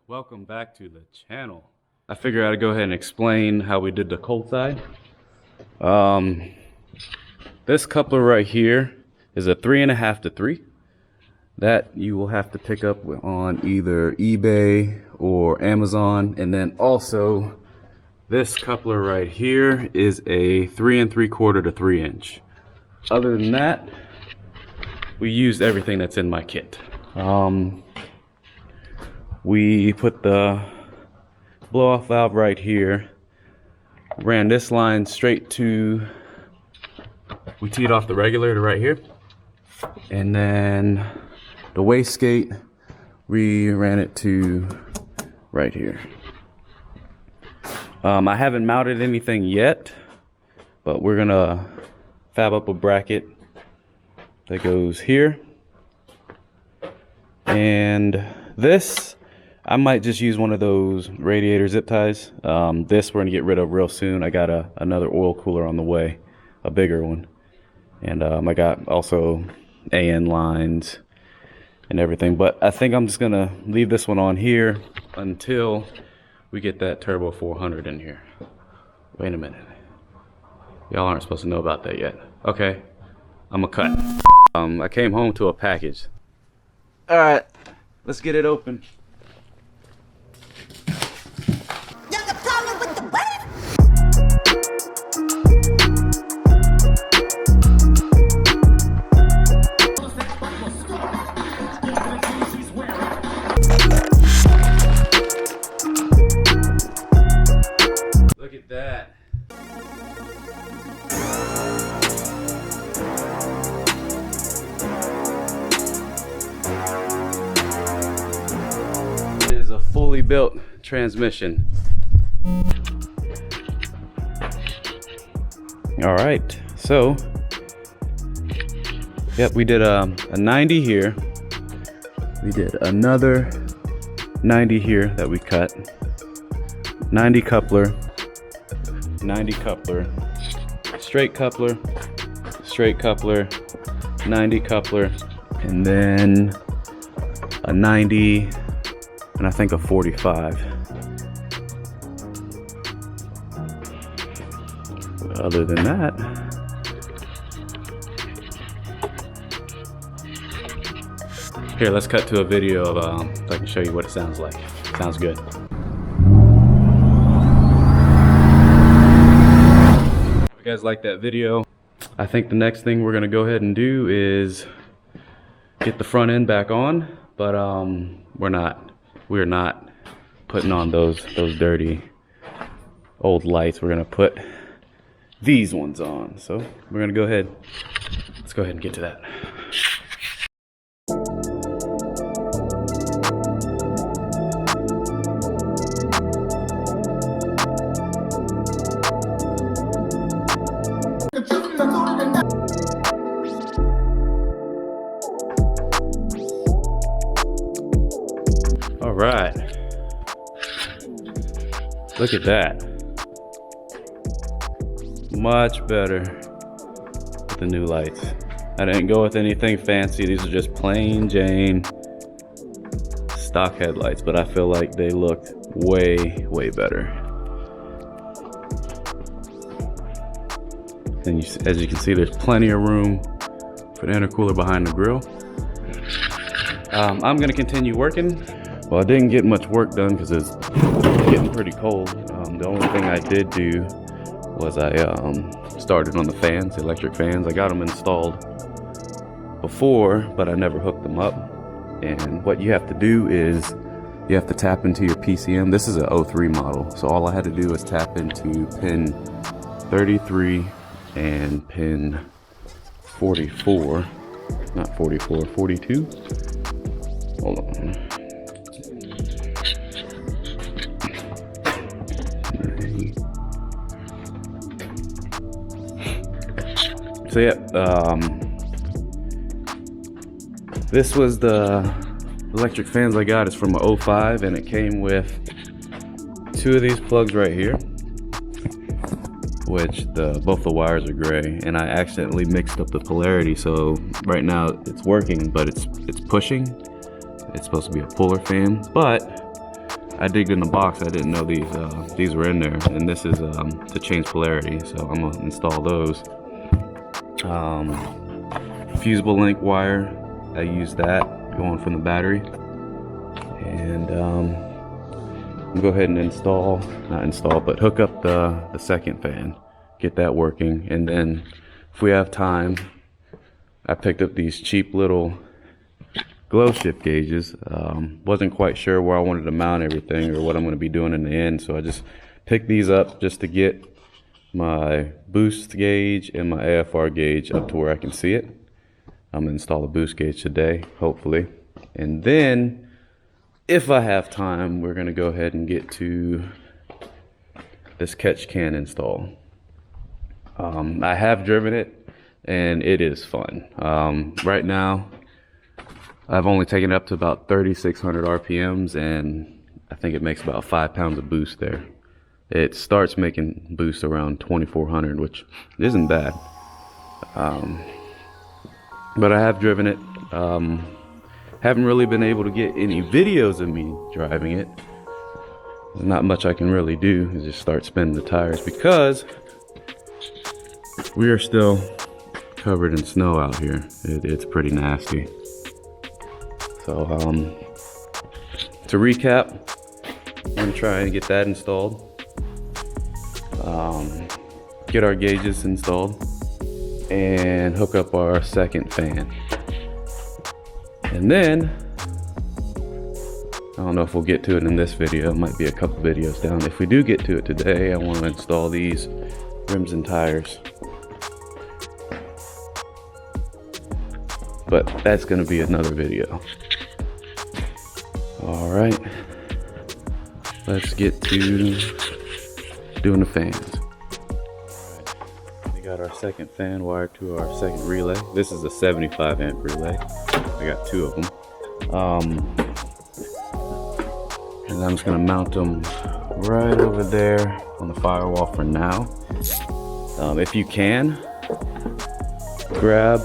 Welcome back to the channel. I figured I'd go ahead and explain how we did the cold side. This coupler right here is a 3.5 to 3 that you will have to pick up on either eBay or Amazon. And then also this coupler right here is a 3 3/4 to 3 inch. Other than that, we used everything that's in my kit. We put the blow off valve right here, ran this line straight to, we teed off the regulator right here, and then the wastegate, we ran it to right here. I haven't mounted anything yet, but we're gonna fab up a bracket that goes here, and this I might just use one of those radiator zip ties. This we're gonna get rid of real soon. I got another oil cooler on the way, a bigger one, and I got also AN lines and everything. But I think I'm just gonna leave this one on here until we get that Turbo 400 in here. Wait a minute, y'all aren't supposed to know about that yet. Okay, I'm a cut. I came home to a package. All right, let's get it open. Look at that. It is a fully built transmission. All right, so yep, we did a 90 here. We did another 90 here that we cut. 90 coupler, 90 coupler, straight coupler, straight coupler, 90 coupler, and then a 90, and I think a 45. Other than that, here, let's cut to a video of so I can show you what it sounds like. Sounds good. If you guys like that video, I think the next thing we're gonna go ahead and do is get the front end back on, but we're not putting on those dirty old lights. We're gonna put these ones on. So we're gonna go ahead, let's go ahead and get to that. All right, look at that. Much better with the new lights. I didn't go with anything fancy. These are just plain Jane stock headlights, but I feel like they looked way better. And as you can see, there's plenty of room for the intercooler behind the grill. I'm gonna continue working. Well, I didn't get much work done because it's getting pretty cold. The only thing I did do was I started on the fans, the electric fans. I got them installed before, but I never hooked them up. And what you have to do is you have to tap into your PCM. This is an 03 model, so all I had to do was tap into pin 33 and pin 44, not 44, 42. Hold on. So yeah, this was the electric fans I got. It's from an 05, and it came with 2 of these plugs right here, which both the wires are gray, and I accidentally mixed up the polarity. So right now it's working, but it's pushing. It's supposed to be a puller fan, but I digged in the box. I didn't know these were in there, and this is to change polarity. So I'm gonna install those. Fusible link wire. I use that going from the battery, and I'll go ahead and hook up the second fan, get that working, and then if we have time, I picked up these cheap little glow shift gauges. Wasn't quite sure where I wanted to mount everything or what I'm going to be doing in the end, so I just picked these up just to get my boost gauge and my AFR gauge up to where I can see it. I'm going to install the boost gauge today, hopefully, and then if I have time, we're going to go ahead and get to this catch can install. I have driven it and it is fun. Right now I've only taken it up to about 3,600 RPMs, and I think it makes about 5 pounds of boost there. It starts making boost around 2,400, which isn't bad. But I have driven it. Haven't really been able to get any videos of me driving it. There's not much I can really do is just start spinning the tires because we are still covered in snow out here. It's pretty nasty. So to recap, I'm gonna try and get that installed. Get our gauges installed and hook up our second fan. And then, I don't know if we'll get to it in this video, it might be a couple videos down. If we do get to it today, I want to install these rims and tires. But that's going to be another video. Alright, let's get to doing the fans. We got our second fan wired to our second relay. This is a 75 amp relay. I got 2 of them. And I'm just gonna mount them right over there on the firewall for now. If you can, grab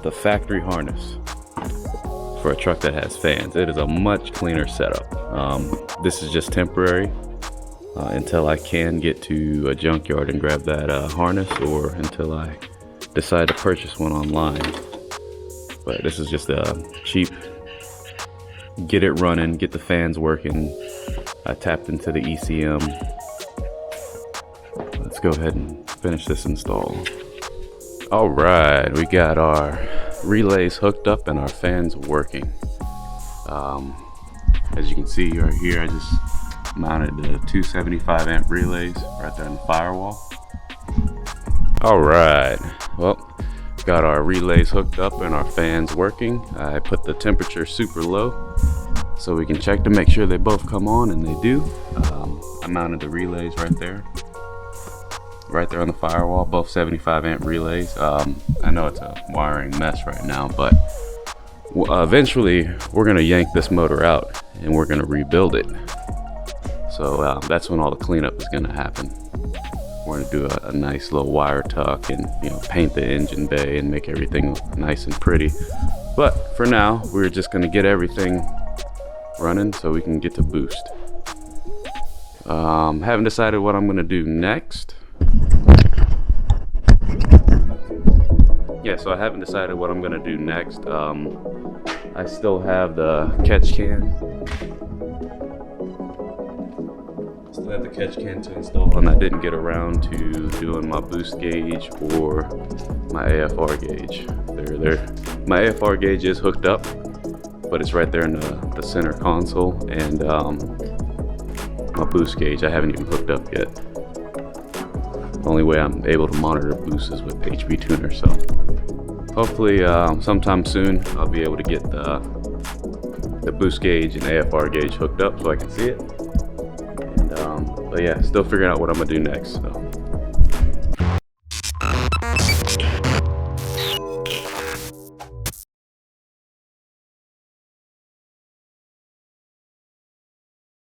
the factory harness for a truck that has fans. It is a much cleaner setup. This is just temporary until I can get to a junkyard and grab that harness, or until I decide to purchase one online. But this is just a cheap, get it running, get the fans working. I tapped into the ECM. Let's go ahead and finish this install. All right, we got our relays hooked up and our fans working. As you can see right here, I just mounted the 275 amp relays right there in the firewall. All right, well, got our relays hooked up and our fans working. I put the temperature super low so we can check to make sure they both come on, and they do. I mounted the relays right there on the firewall, both 75 amp relays. I know it's a wiring mess right now, but eventually we're gonna yank this motor out and we're gonna rebuild it. So that's when all the cleanup is gonna happen. We're gonna do a nice little wire tuck and, you know, paint the engine bay and make everything look nice and pretty. But for now, we're just gonna get everything running so we can get to boost. Haven't decided what I'm gonna do next. Yeah, so I haven't decided what I'm gonna do next. I still have the catch can. Still have the catch can to install, and I didn't get around to doing my boost gauge or my AFR gauge. My AFR gauge is hooked up, but it's right there in the center console, and my boost gauge I haven't even hooked up yet. The only way I'm able to monitor boost is with HB Tuner, so hopefully sometime soon I'll be able to get the boost gauge and AFR gauge hooked up so I can see it. And but yeah, still figuring out what I'm gonna do next. So